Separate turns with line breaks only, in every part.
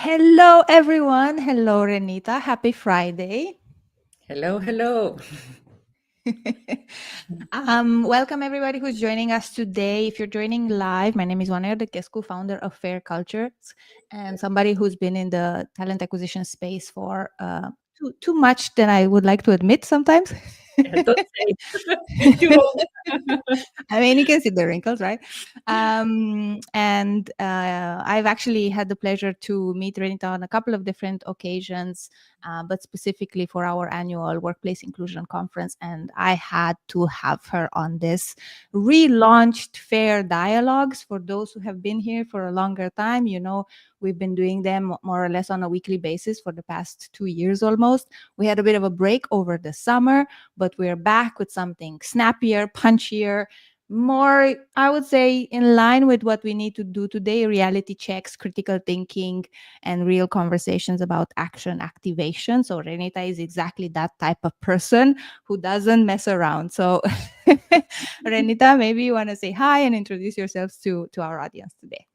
Hello, everyone. Hello, Renita. Happy Friday.
Hello, hello.
Welcome, everybody who's joining us today. If you're joining live, my name is Renita Kasper, founder of Fair Cultures, and somebody who's been in the talent acquisition space for too much than I would like to admit sometimes.
Don't say too old.
I mean, you can see the wrinkles, right? And I've actually had the pleasure to meet Renita on a couple of different occasions, but specifically for our annual Workplace Inclusion Conference. And I had to have her on this relaunched Fair Dialogues. For those who have been here for a longer time, we've been doing them more or less on a weekly basis for the past 2 years almost. We had a bit of a break over the summer, but we're back with something snappier, punchier, more, I would say, in line with what we need to do today: reality checks, critical thinking, and real conversations about action activation. So, Renita is exactly that type of person who doesn't mess around. So, Renita, maybe you want to say hi and introduce yourselves to our audience today.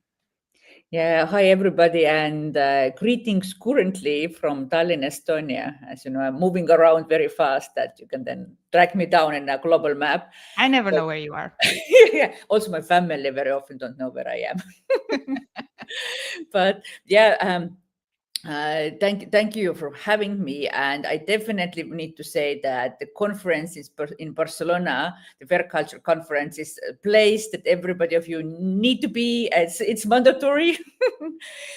Yeah, hi everybody, and greetings currently from Tallinn, Estonia. As you know, I'm moving around very fast that you can then track me down in a global map.
I never
But
know where you are.
yeah, also my family very often don't know where I am. But yeah, thank you for having me. And I definitely need to say that the conference is in Barcelona. The Fair Culture Conference is a place that everybody of you need to be. It's mandatory.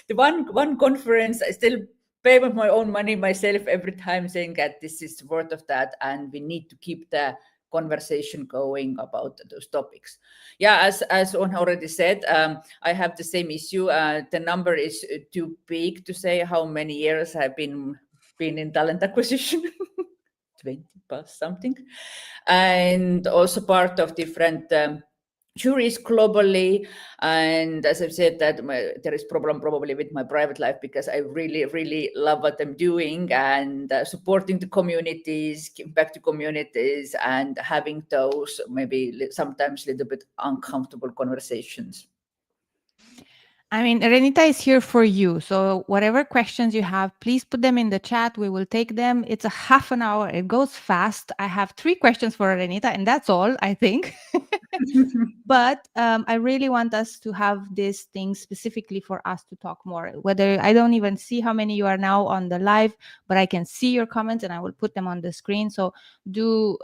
The one conference I still pay with my own money myself every time, saying that this is worth of that, and we need to keep the conversation going about those topics. Yeah, as on already said, I have the same issue. The number is too big to say how many years I've been in talent acquisition. 20 plus something, and also part of different juries globally. And as I've said, that there is problem probably with my private life, because I really love what I'm doing, and supporting the communities, giving back to communities, and having those maybe sometimes a little bit uncomfortable conversations.
I mean, Renita is here for you. So, whatever questions you have, please put them in the chat. We will take them. It's a half an hour, it goes fast. I have 3 questions for Renita, and that's all, I think. But I really want us to have this thing specifically for us to talk more. Whether I don't even see how many you are now on the live, but I can see your comments and I will put them on the screen. So, do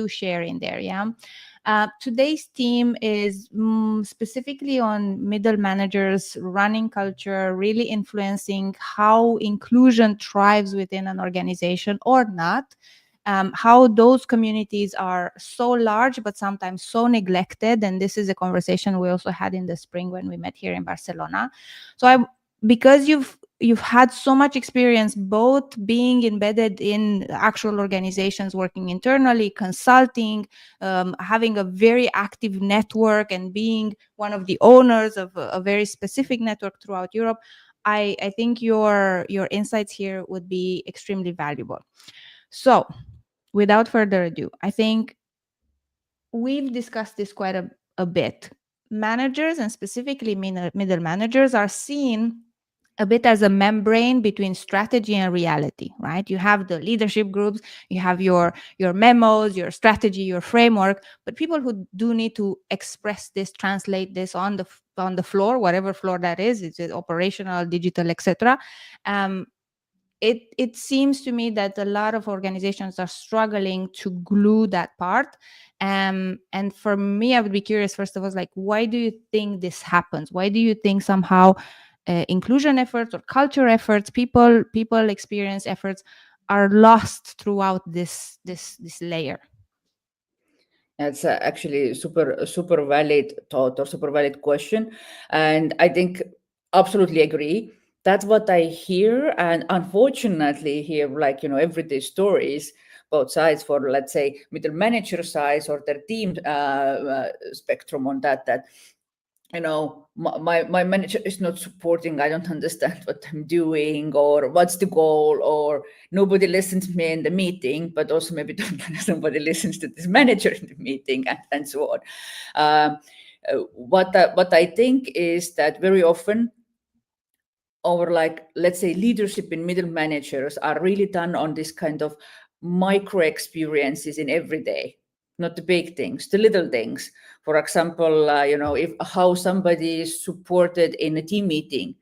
share in there. Yeah. Today's theme is specifically on middle managers, running culture, really influencing how inclusion thrives within an organization or not. How those communities are so large but sometimes so neglected, and this is a conversation we also had in the spring when we met here in Barcelona. So I because you've had so much experience both being embedded in actual organizations, working internally, consulting, having a very active network, and being one of the owners of a very specific network throughout Europe. I think your insights here would be extremely valuable. So, without further ado, I think we've discussed this quite a bit. Managers, and specifically middle managers, are seen a bit as a membrane between strategy and reality, right? You have the leadership groups, you have your memos, your strategy, your framework, but people who do need to express this, translate this on the floor, whatever floor that is it operational, digital, etc. um, it seems to me that a lot of organizations are struggling to glue that part. And for me, I would be curious, first of all, like, why do you think this happens? Why do you think somehow inclusion efforts or culture efforts, people experience efforts, are lost throughout this layer?
That's actually super valid thought or super valid question, and I think absolutely agree. That's what I hear, and unfortunately, hear like everyday stories, both sides, for let's say middle manager size or their team spectrum on that my manager is not supporting. I don't understand what I'm doing, or what's the goal, or nobody listens to me in the meeting, but also maybe somebody listens to this manager in the meeting, and so on. What I think is that very often our, like, let's say, leadership in middle managers are really done on this kind of micro experiences in every day, not the big things, the little things. For example, if how somebody is supported in a team meeting,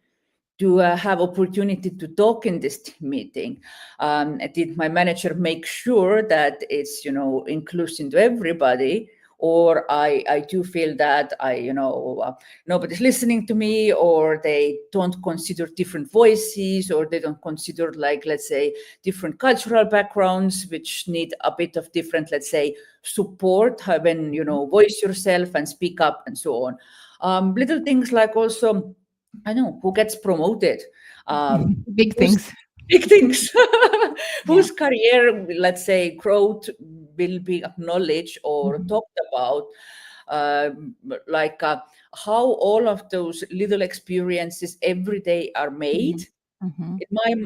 to have opportunity to talk in this team meeting. Did my manager make sure that it's, inclusive to everybody? Or I do feel that nobody's listening to me, or they don't consider different voices, or they don't consider, like, let's say, different cultural backgrounds, which need a bit of different, let's say, support when, voice yourself and speak up and so on. Little things like also, I know who gets promoted,
Big
who's
things.
big things,
Yeah.
whose career, let's say, growth will be acknowledged or
Mhm.
talked about, um, like how all of those little experiences every day are made.
Mhm. Mhm.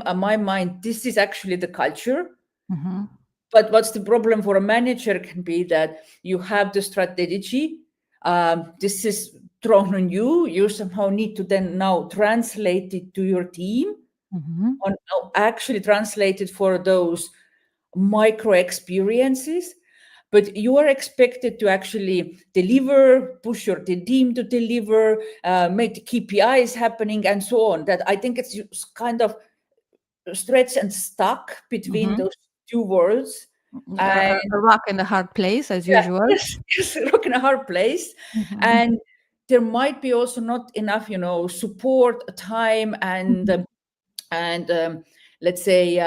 In my mind, this is actually the culture.
Mhm.
But what's the problem for a manager can be that you have the strategy. This is thrown on you. You somehow need to then now translate it to your team,
Mhm.
on actually translate it for those micro experiences. But you are expected to actually deliver, push your team to deliver, make the KPIs happening, and so on. That I think it's just kind of stretched and stuck between
Mhm.
those two worlds.
A
And
rock in the hard place, as
yeah,
usual.
yes, yes, rock in a hard place.
Mhm.
And there might be also not enough, support, time,
Mhm.
and let's say,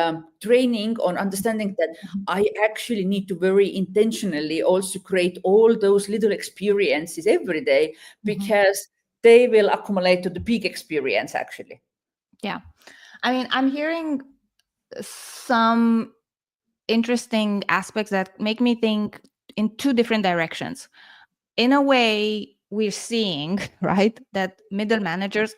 training on understanding that
Mhm.
I actually need to very intentionally also create all those little experiences every day,
Mhm.
because they will accumulate to the peak experience actually.
Yeah. I mean, I'm hearing some interesting aspects that make me think in two different directions. In a way, we're seeing, right, that middle managers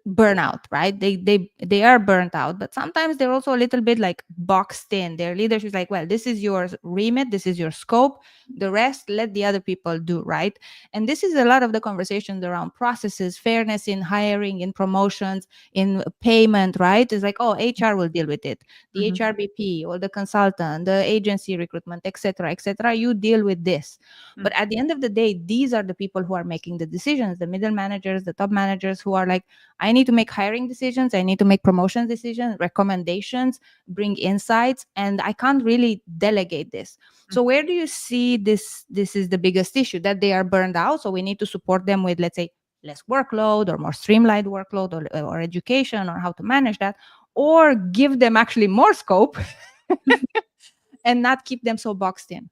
burnout, right? They are burnt out, but sometimes they're also a little bit like boxed in. Their leadership is like, well, this is your remit, this is your scope, the rest let the other people do, right? And this is a lot of the conversations around processes, fairness in hiring, in promotions, in payment, right? It's like, oh, HR will deal with it, the
Mhm.
HRBP or the consultant, the agency recruitment, etc., etc., you deal with this. But
Mm.
at the end of the day, these are the people who are making the decisions, the middle managers, the top managers, who are like, I need to make hiring decisions. I need to make promotion decisions, recommendations, bring insights, and I can't really delegate this. So where do you see this? This is the biggest issue, that they are burned out. So we need to support them with, let's say, less workload or more streamlined workload, or education, or how to manage that, or give them actually more scope and not keep them so boxed in.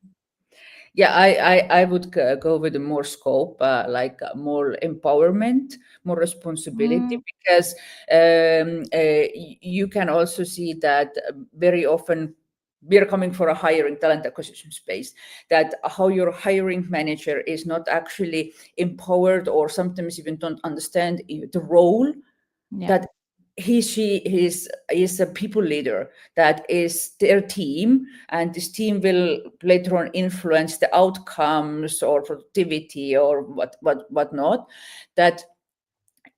Yeah, I would go with a more scope, like more empowerment, more responsibility,
Mm,
because you can also see that very often we are coming for a hiring talent acquisition space, that how your hiring manager is not actually empowered, or sometimes even don't understand the role,
yeah.
that he is a people leader, that is their team, and this team will later on influence the outcomes or productivity or whatnot. That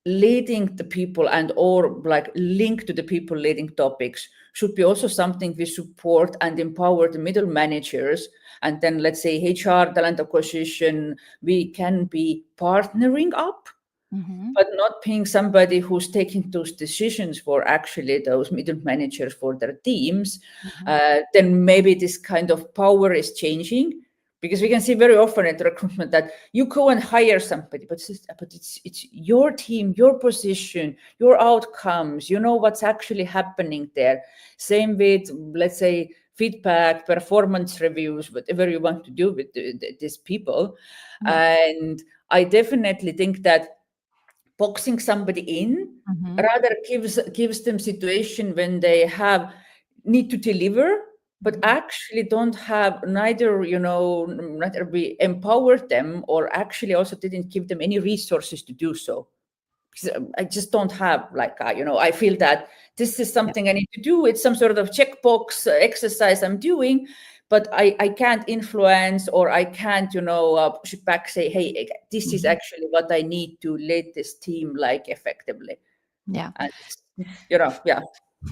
leading the people, and or like link to the people leading topics, should be also something we support and empower the middle managers. And then, let's say, HR talent acquisition, we can be partnering up,
Hmm.
but not being somebody who's taking those decisions for actually those middle managers for their teams.
Hmm.
Then maybe this kind of power is changing, because we can see very often at recruitment that you go and hire somebody, but it's your team, your position, your outcomes. You know what's actually happening there. Same with, let's say, feedback, performance reviews, whatever you want to do with these people.
Yeah.
And I definitely think that boxing somebody in
Hmm.
rather gives them situation when they have need to deliver, but
Hmm.
actually don't have, neither, neither we empowered them, or actually also didn't give them any resources to do so. Because I just don't have, like, I feel that this is
Yeah.
something I need to do. It's some sort of checkbox exercise I'm doing, but I can't influence, or I can't, push it back, say, hey, this is
Mhm.
actually what I need to lead this team, like, effectively.
Yeah.
And yeah.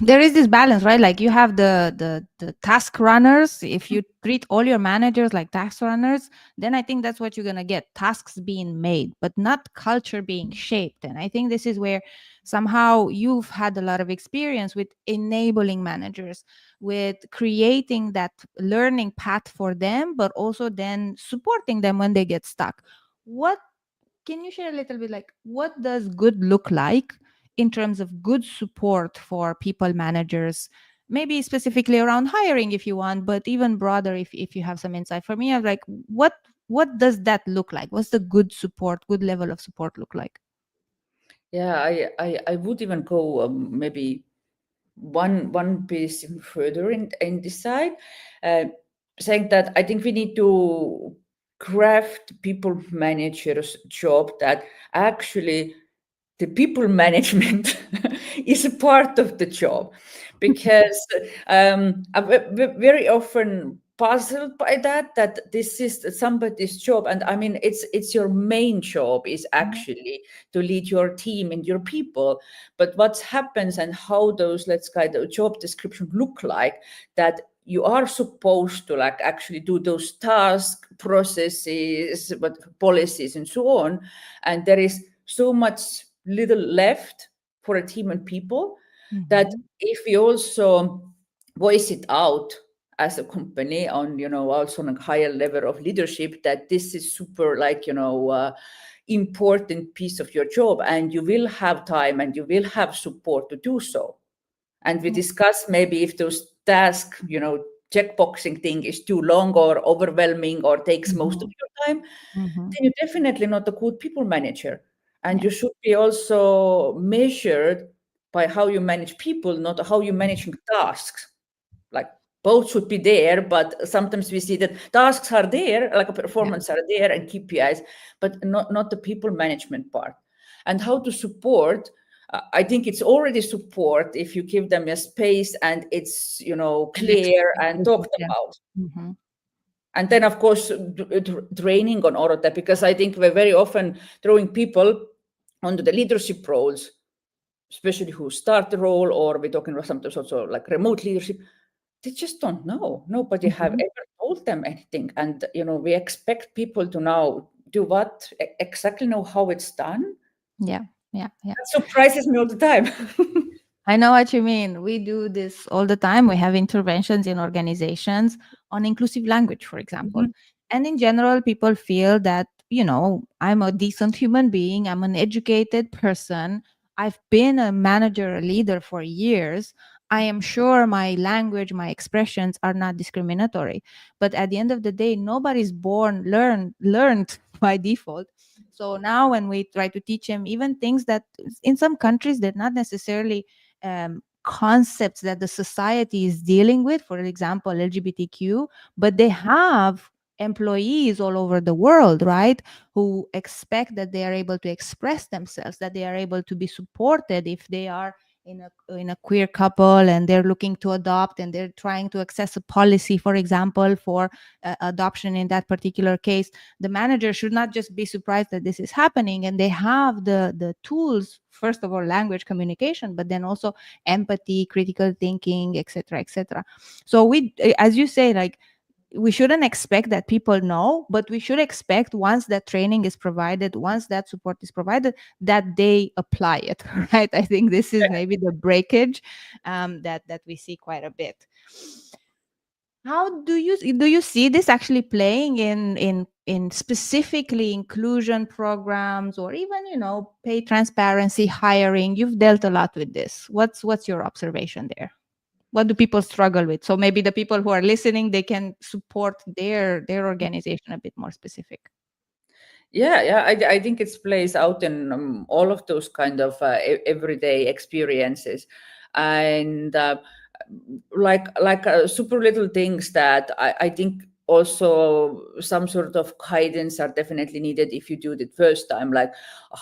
There is this balance, right? Like you have the task runners. If you treat all your managers like task runners, then I think that's what you're going to get, tasks being made but not culture being shaped. And I think this is where somehow you've had a lot of experience with enabling managers, with creating that learning path for them, but also then supporting them when they get stuck. What can you share a little bit, like what does good look like in terms of good support for people managers, maybe specifically around hiring if you want, but even broader, if you have some insight for me of like what does that look like? What's the good support, good level of support look like?
Yeah, I would even go maybe one piece even further in this side, uh, saying that I think we need to craft people managers job that actually the people management is a part of the job, because I'm very often puzzled by that this is somebody's job, and I mean it's your main job is actually to lead your team and your people. But what happens and how those, let's kind of job description look like, that you are supposed to like actually do those task processes, but policies and so on, and there is so much little left for a team and people, that
Mm-hmm.
if we also voice it out as a company on, also on a higher level of leadership, that this is super like, important piece of your job, and you will have time and you will have support to do so. And we discuss maybe if those task, checkboxing thing is too long or overwhelming or takes most of
Mm-hmm.
your time,
Mm-hmm.
then you're definitely not a good people manager. And
Yeah.
you should be also measured by how you manage people, not how you're managing tasks. Like both should be there, but sometimes we see that tasks are there, like a
Yeah.
performance are there and KPIs, but not the people management part. And how to support. I think it's already support if you give them a space and it's
And
clear and
explain.
talked
Yeah.
about.
Mm-hmm.
And then, of course, training on all of that, because I think we're very often throwing people onto the leadership roles, especially who start the role, or we're talking about sometimes also like remote leadership. They just don't know. Nobody have
Mm-hmm.
ever told them anything. And, we expect people to now do what, exactly know how it's done.
Yeah. Yeah. Yeah.
That surprises me all the time.
I know what you mean. We do this all the time. We have interventions in organizations on inclusive language, for example.
Mhm.
And in general, people feel that, I'm a decent human being, I'm an educated person, I've been a manager, a leader for years. I am sure my language, my expressions are not discriminatory. But at the end of the day, nobody's born learned by default. So now when we try to teach them even things that in some countries they're not necessarily concepts that the society is dealing with, for example, LGBTQ, but they have employees all over the world, right? Who expect that they are able to express themselves, that they are able to be supported if they are in a queer couple and they're looking to adopt and they're trying to access a policy, for example, for adoption in that particular case. The manager should not just be surprised that this is happening, and they have the tools, first of all language communication, but then also empathy, critical thinking, etc., etc. So we, as you say, like we shouldn't expect that people know, but we should expect once that training is provided, once that support is provided, that they apply it. Right? I think this is maybe the breakage that we see quite a bit. How do you see this actually playing in specifically inclusion programs, or even pay transparency, hiring? You've dealt a lot with this. What's your observation there? What do people struggle with? So maybe the people who are listening, they can support their organization a bit more specific.
Yeah. I think it plays out in all of those kind of everyday experiences, and like super little things that I think also some sort of guidance are definitely needed if you do it first time, like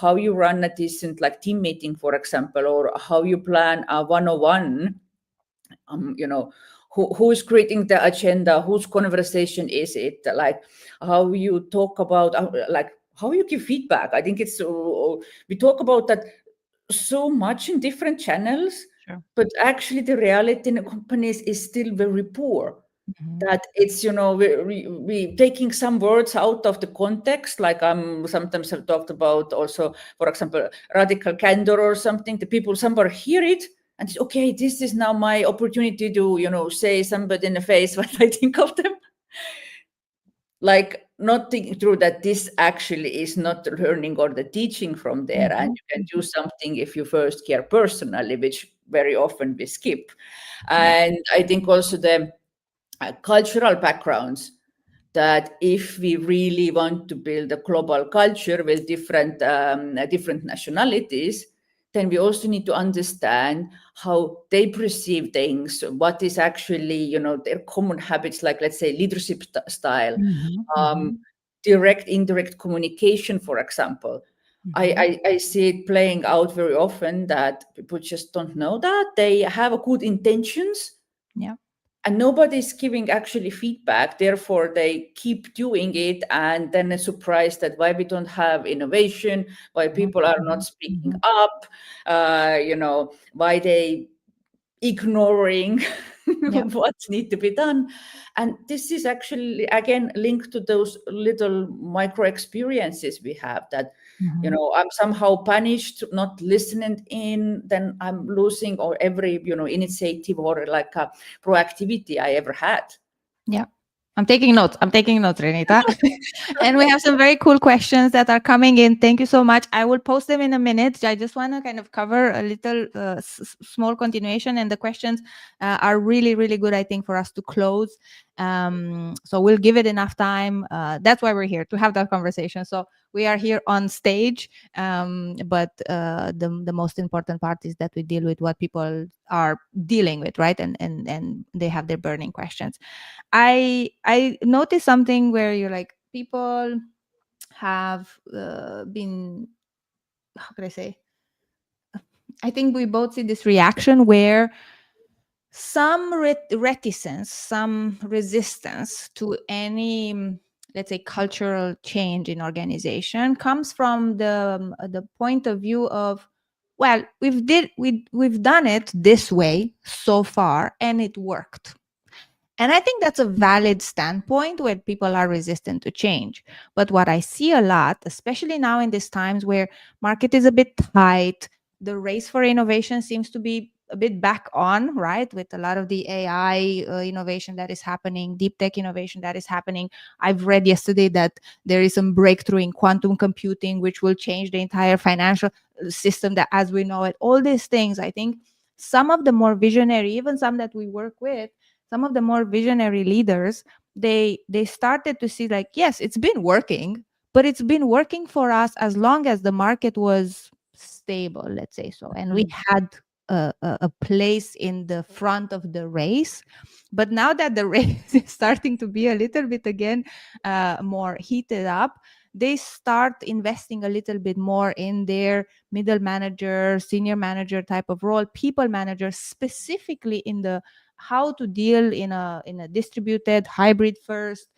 how you run a decent like team meeting, for example, or how you plan a one-on-one. You know, who is creating the agenda, whose conversation is it, like how you talk about like how you give feedback. I think it's we talk about that so much in different channels,
Sure.
but actually the reality in the companies is still very poor.
Mhm.
That it's, we taking some words out of the context, like sometimes have talked about also, for example, radical candor or something. The people somewhere hear it and it's okay, this is now my opportunity to, say somebody in the face what I think of them. Like not thinking through that this actually is not learning or the teaching from there, and
Mhm.
you can do
Mhm.
something if you first care personally, which very often we skip.
Yeah.
And I think also the cultural backgrounds, that if we really want to build a global culture with different nationalities, then we also need to understand how they perceive things, what is actually, their common habits, like let's say leadership style,
Mhm.
um,
Mhm.
direct, indirect communication, for example.
Mhm.
I see it playing out very often that people just don't know that they have a good intentions
Yeah.
and nobody's giving actually feedback, therefore they keep doing it, and then they're surprised that why we don't have innovation, why
Mhm.
people are not
Mhm.
speaking
Mhm.
up, why they ignoring
Yeah.
what need to be done. And this is actually again linked to those little micro experiences we have, that
Mhm.
I'm somehow punished not listening in, then I'm losing or every initiative or like a proactivity I ever had.
Yeah. I'm taking notes. I'm taking notes, Renita. And we have some very cool questions that are coming in. Thank you so much. I will post them in a minute. I just want to kind of cover a little small continuation, and the questions are really, really good, I think, for us to close. So we'll give it enough time. That's why we're here, to have that conversation. So we are here on stage, but the most important part is that we deal with what people are dealing with, right? And they have their burning questions. I noticed something where you're like, people have been, how could I say, I think we both see this reaction where some reticence, some resistance to any, let's say, cultural change in organization comes from the point of view of, well, we've done it this way so far and it worked. And I think that's a valid standpoint where people are resistant to change. But what I see a lot, especially now in these times where market is a bit tight, the race for innovation seems to be a bit back on, right? With a lot of the AI innovation that is happening, deep tech innovation that is happening. I've read yesterday that there is some breakthrough in quantum computing, which will change the entire financial system that as we know it. All these things, I think some of the more visionary, even some that we work with, some of the more visionary leaders, they started to see like, yes, it's been working, but it's been working for us as long as the market was stable, let's say so, and we
Mm.
had a place in the front of the race. But now that the race is starting to be a little bit again more heated up, they start investing a little bit more in their middle manager, senior manager type of role, people managers, specifically in the how to deal in a distributed hybrid first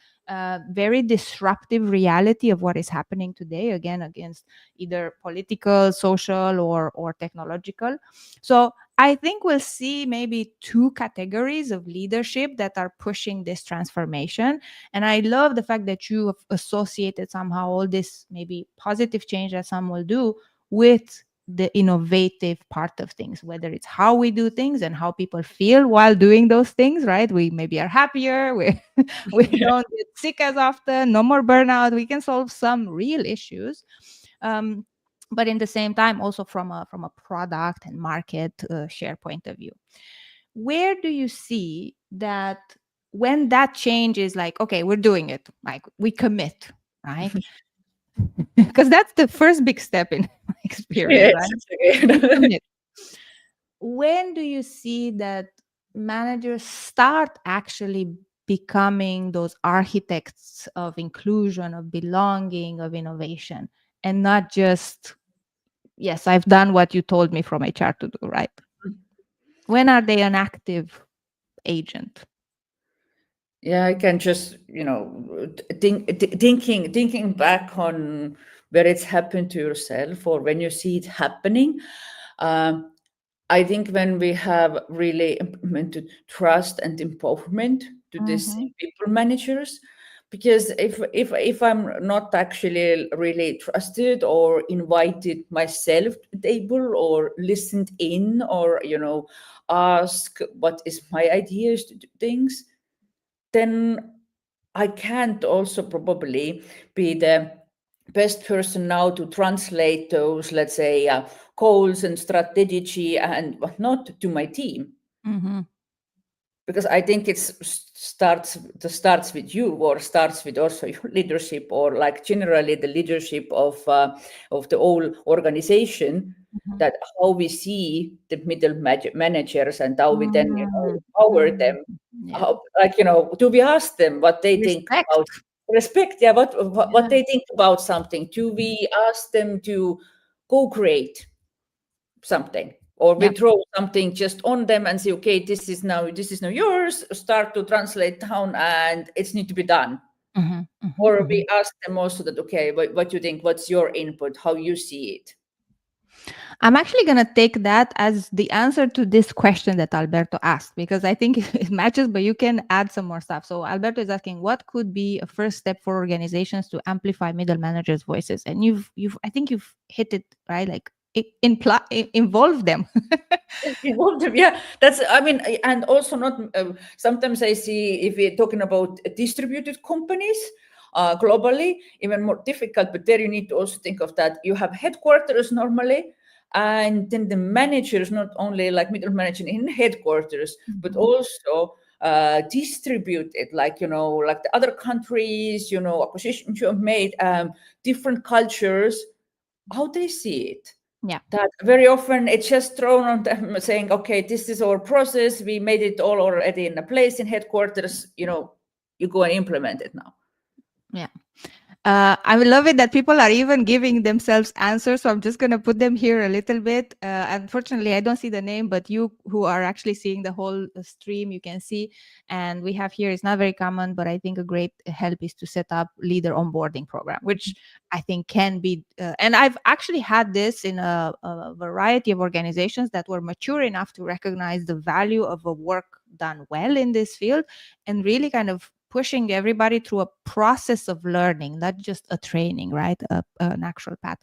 very disruptive reality of what is happening today, again against either political, social, or technological. So I think we'll see maybe two categories of leadership that are pushing this transformation. And I love the fact that you have associated somehow all this maybe positive change that some will do with the innovative part of things, whether it's how we do things and how people feel while doing those things, right? We maybe are happier, we don't get sick as often, no more burnout, we can solve some real issues. Um, but in the same time, also from a product and market share point of view, where do you see that when that change is like, okay, we're doing it, like we commit, right? Because that's the first big step in my experience,
Yes,
right?
it's
We
okay.
commit. When do you see that managers start actually becoming those architects of inclusion, of belonging, of innovation, and not just, yes, I've done what you told me from HR to do, right? When are they an active agent?
Yeah, I can just, thinking back on where it's happened to yourself or when you see it happening. Um, I think when we have really implemented trust and empowerment to these
Mm-hmm.
people managers, because if I'm not actually really trusted or invited myself to the table or listened in or ask what is my ideas to do things, then I can't also probably be the best person now to translate those, let's say, goals and strategy and whatnot to my team.
Mm-hmm.
Because I think starts with you, or starts with also your leadership, or like generally the leadership of the whole organization,
Mm-hmm.
that how we see the middle managers and how we then
Mm-hmm.
empower
Mm-hmm.
them.
Yeah.
How, like, do we ask them what they think
Respect.
about respect? Yeah, what
Yeah.
they think about something. Do we ask them to co-create something, or we
Yeah.
throw something just on them and say, okay, this is now yours, start to translate down and it's need to be done?
Mm-hmm. Mm-hmm.
Or
Mm-hmm.
we ask them also that, okay, what you think, what's your input, how you see it?
I'm actually going to take that as the answer to this question that Alberto asked, because I think it matches, but you can add some more stuff. So Alberto is asking, what could be a first step for organizations to amplify middle managers' voices? And I think you've hit it right. Like involve them.
Involve them, yeah. That's, I mean, and also not. Sometimes I see, if we're talking about distributed companies, globally, even more difficult. But there you need to also think of that. You have headquarters normally, and then the managers, not only like middle manager in headquarters, but
Mhm.
also distributed, like like the other countries, acquisitions you have made, different cultures, how they see it.
Yeah.
That very often it's just thrown on them saying, okay, this is our process, we made it all already in a place in headquarters, you go and implement it now.
Yeah. I love it that people are even giving themselves answers. So I'm just going to put them here a little bit. Unfortunately, I don't see the name, but you who are actually seeing the whole stream, you can see. And we have here, it's not very common, but I think a great help is to set up leader onboarding program, which I think can be. And I've actually had this in a variety of organizations that were mature enough to recognize the value of a work done well in this field and really kind of pushing everybody through a process of learning, not just a training, right? An actual path.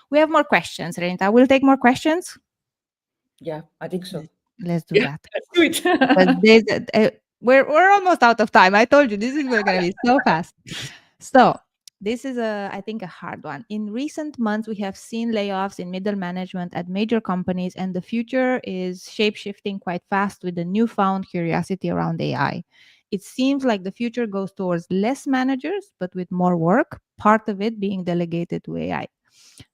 We have more questions, Renita. We'll take more questions.
Yeah, I think so.
Let's do
Yeah,
that
let's do it.
because we're almost out of time. I told you this is going to be so fast. So this is I think a hard one. In recent months, we have seen layoffs in middle management at major companies, and the future is shape shifting quite fast with the newfound curiosity around AI. It seems like the future goes towards less managers, but with more work, part of it being delegated to AI.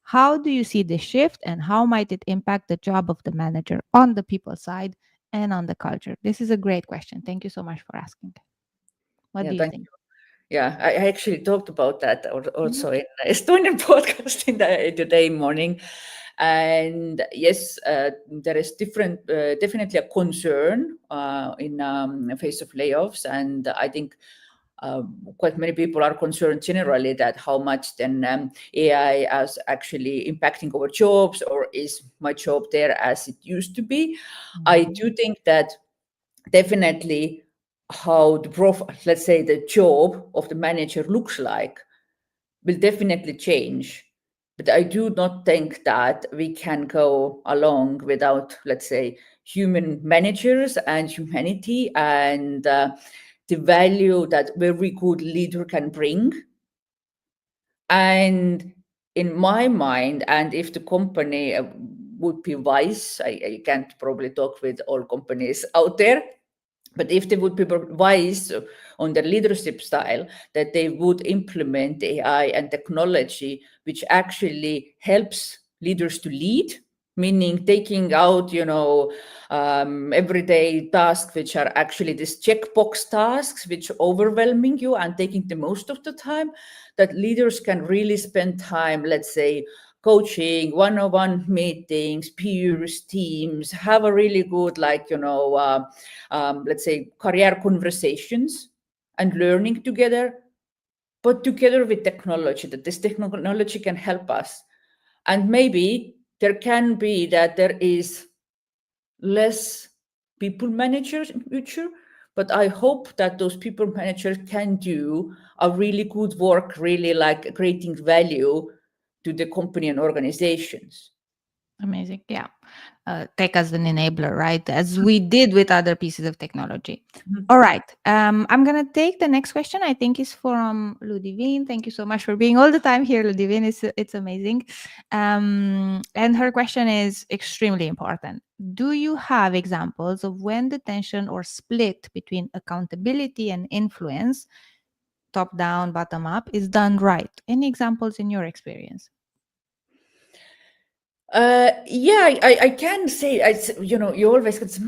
How do you see this shift, and how might it impact the job of the manager on the people side and on the culture? This is a great question. Thank you so much for asking. What
Yeah,
do you
thank
think?
you. Yeah, I actually talked about that
Mhm.
also in Estonian podcast in the today morning. And yes, there is definitely a concern in face of layoffs, and I think quite many people are concerned generally that how much then AI is actually impacting our jobs, or is my job there as it used to be. I
Mhm.
do think that definitely how the profile, let's say the job of the manager looks like, will definitely change. But I do not think that we can go along without, let's say, human managers and humanity, and the value that very good leader can bring. And in my mind, and if the company would be wise, I can't probably talk with all companies out there, but if they would be wise on their leadership style, that they would implement AI and technology, which actually helps leaders to lead, meaning taking out, everyday tasks, which are actually these checkbox tasks, which overwhelming you, and taking the most of the time, that leaders can really spend time, let's say, coaching, one-on-one meetings, peers, teams, have a really good, like, let's say, career conversations and learning together, but together with technology, that this technology can help us. And maybe there can be that there is less people managers in future, but I hope that those people managers can do a really good work, really like creating value to the company and organizations.
Amazing. Yeah. Tech as an enabler, right? As we did with other pieces of technology.
Mhm.
All right. I'm going to take the next question. I think is from Ludivine. Thank you so much for being all the time here, Ludivine. It's amazing. And her question is extremely important. Do you have examples of when the tension or split between accountability and influence, top down, bottom up, is done right? Any examples in your experience?
Yeah, I can say, you always can say,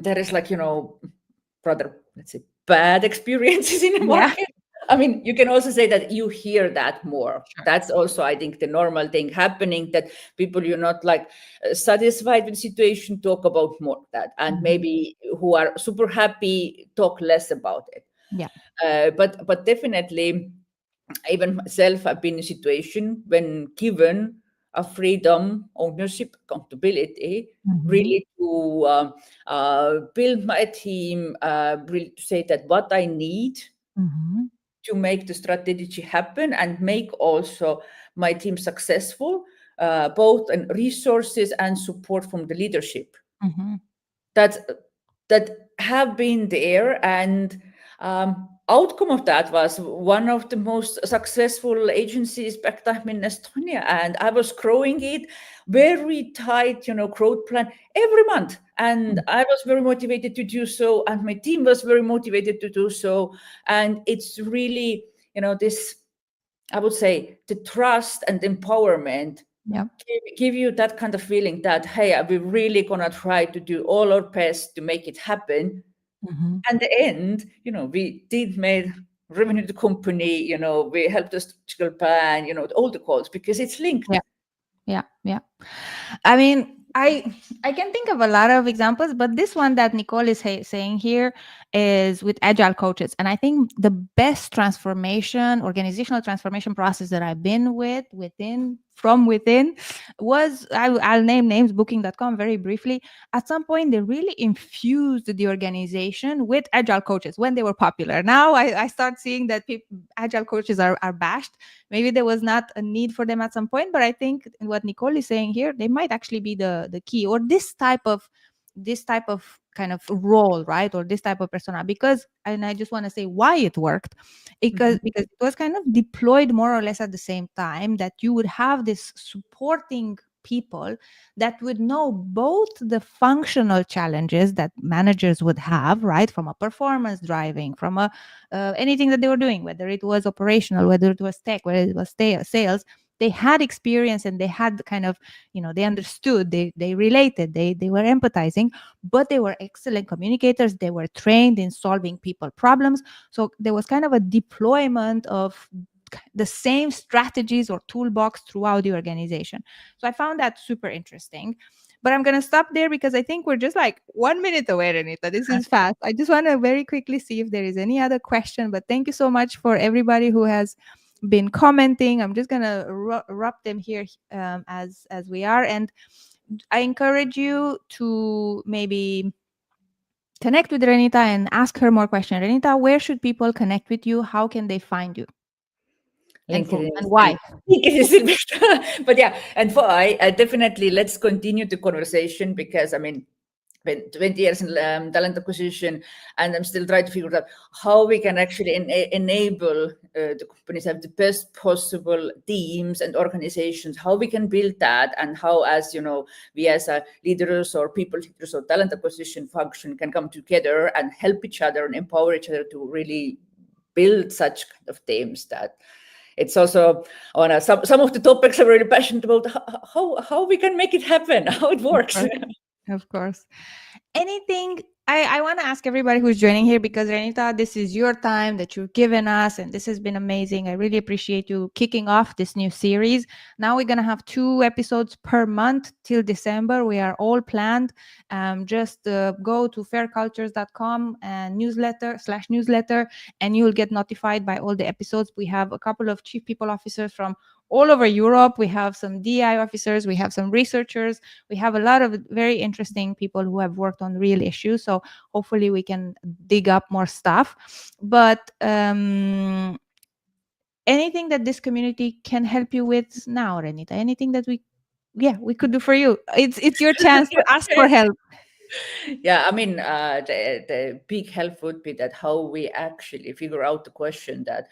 there is like, rather, let's say, bad experiences in the
Yeah.
market. I mean, you can also say that you hear that more.
Sure.
That's also, I think, the normal thing happening, that people you're not like satisfied with the situation talk about more that, and
Mhm.
maybe who are super happy talk less about it.
Yeah.
But definitely, even myself, I've been in a situation when given a freedom, ownership, accountability,
Mhm.
really to build my team, really to say that what I need
Mhm.
to make the strategy happen and make also my team successful, both in resources and support from the leadership.
Mhm.
That that have been there, and outcome of that was one of the most successful agencies back time in Estonia, and I was growing it very tight, growth plan every month, and
Mm.
I was very motivated to do so, and my team was very motivated to do so. And it's really, this, I would say, the trust and empowerment
Yeah.
give you that kind of feeling that, hey, we're really gonna try to do all our best to make it happen.
Mhm.
And the end, we did make revenue to the company, we helped the strategical plan, all the calls, because it's linked.
Yeah. Yeah. Yeah. I mean, I can think of a lot of examples, but this one that Nicole is saying here is with agile coaches, and I think the best transformation, organizational transformation process that I've been from within was I'll name names, Booking.com very briefly. At some point, they really infused the organization with agile coaches when they were popular. Now I start seeing that agile coaches are bashed. Maybe there was not a need for them at some point, but I think what Nicole is saying here, they might actually be the key, or this type of kind of role, right? Or this type of persona, because, and I just want to say why it worked,
Mhm.
because it was kind of deployed more or less at the same time, that you would have this supporting people that would know both the functional challenges that managers would have, right, from a performance driving, from a anything that they were doing, whether it was operational, whether it was tech, whether it was sales. They had experience, and they had kind of, they understood, they related, they were empathizing, but they were excellent communicators. They were trained in solving people problems. So there was kind of a deployment of the same strategies or toolbox throughout the organization. So I found that super interesting. But I'm going to stop there because I think we're just like 1 minute away, Renita. This is fast. I just want to very quickly see if there is any other question. But thank you so much for everybody who has been commenting. I'm just going to wrap them here as we are. And I encourage you to maybe connect with Renita and ask her more questions. Renita, where should people connect with you? How can they find you?
LinkedIn
And
is still,
why?
LinkedIn is still better. But yeah, and for I definitely, let's continue the conversation, because I mean, been 20 years in talent acquisition, and I'm still trying to figure out how we can actually enable the companies have the best possible teams and organizations, how we can build that, and how, as we as leaders or people leaders or talent acquisition function can come together and help each other and empower each other to really build such kind of teams. That it's also on some of the topics I'm really passionate about, how we can make it happen, how it
Of
works.
course. Of course. Anything I want to ask everybody who's joining here, because Renita, this is your time that you've given us, and this has been amazing. I really appreciate you kicking off this new series. Now we're going to have 2 episodes per month till December. We are all planned. Just go to faircultures.com and newsletter/newsletter, and you'll get notified by all the episodes. We have a couple of chief people officers from all over Europe. We have some DI officers, we have some researchers, we have a lot of very interesting people who have worked on real issues. So hopefully we can dig up more stuff. But anything that this community can help you with now, Renita? Anything that we could do for you? It's your chance to ask for help.
Yeah, I mean, the big help would be that how we actually figure out the question that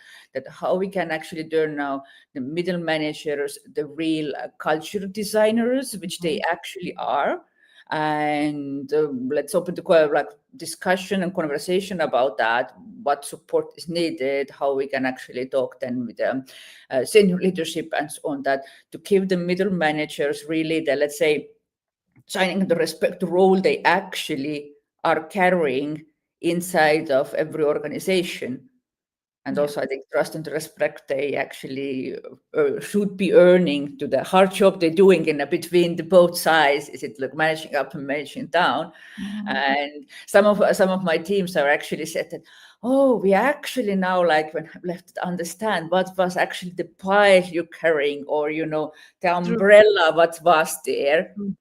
how we can actually turn now the middle managers the real culture designers, which they actually are. And let's open the like discussion and conversation about that. What support is needed? How we can actually talk then with senior leadership and so on. That to give the middle managers really the, let's say, shining the respect role they actually are carrying inside of every organization. And
Yeah.
also, I think trust and respect they actually should be earning to the hard job they're doing in between the both sides. Is it like managing up and managing down?
Mhm.
And some of my teams are actually said that, oh, we actually now like when I'm left to understand what was actually the pile you're carrying, or the
True.
umbrella what was there
True.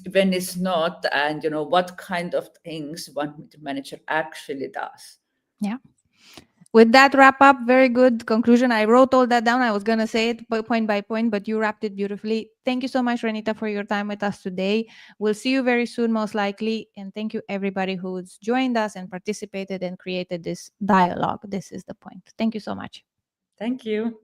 when it's not, and what kind of things one manager actually does.
Yeah. With that wrap up, very good conclusion. I wrote all that down. I was going to say it point by point, but you wrapped it beautifully. Thank you so much, Renita, for your time with us today. We'll see you very soon, most likely. And thank you, everybody who's joined us and participated and created this dialogue. This is the point. Thank you so much.
Thank you.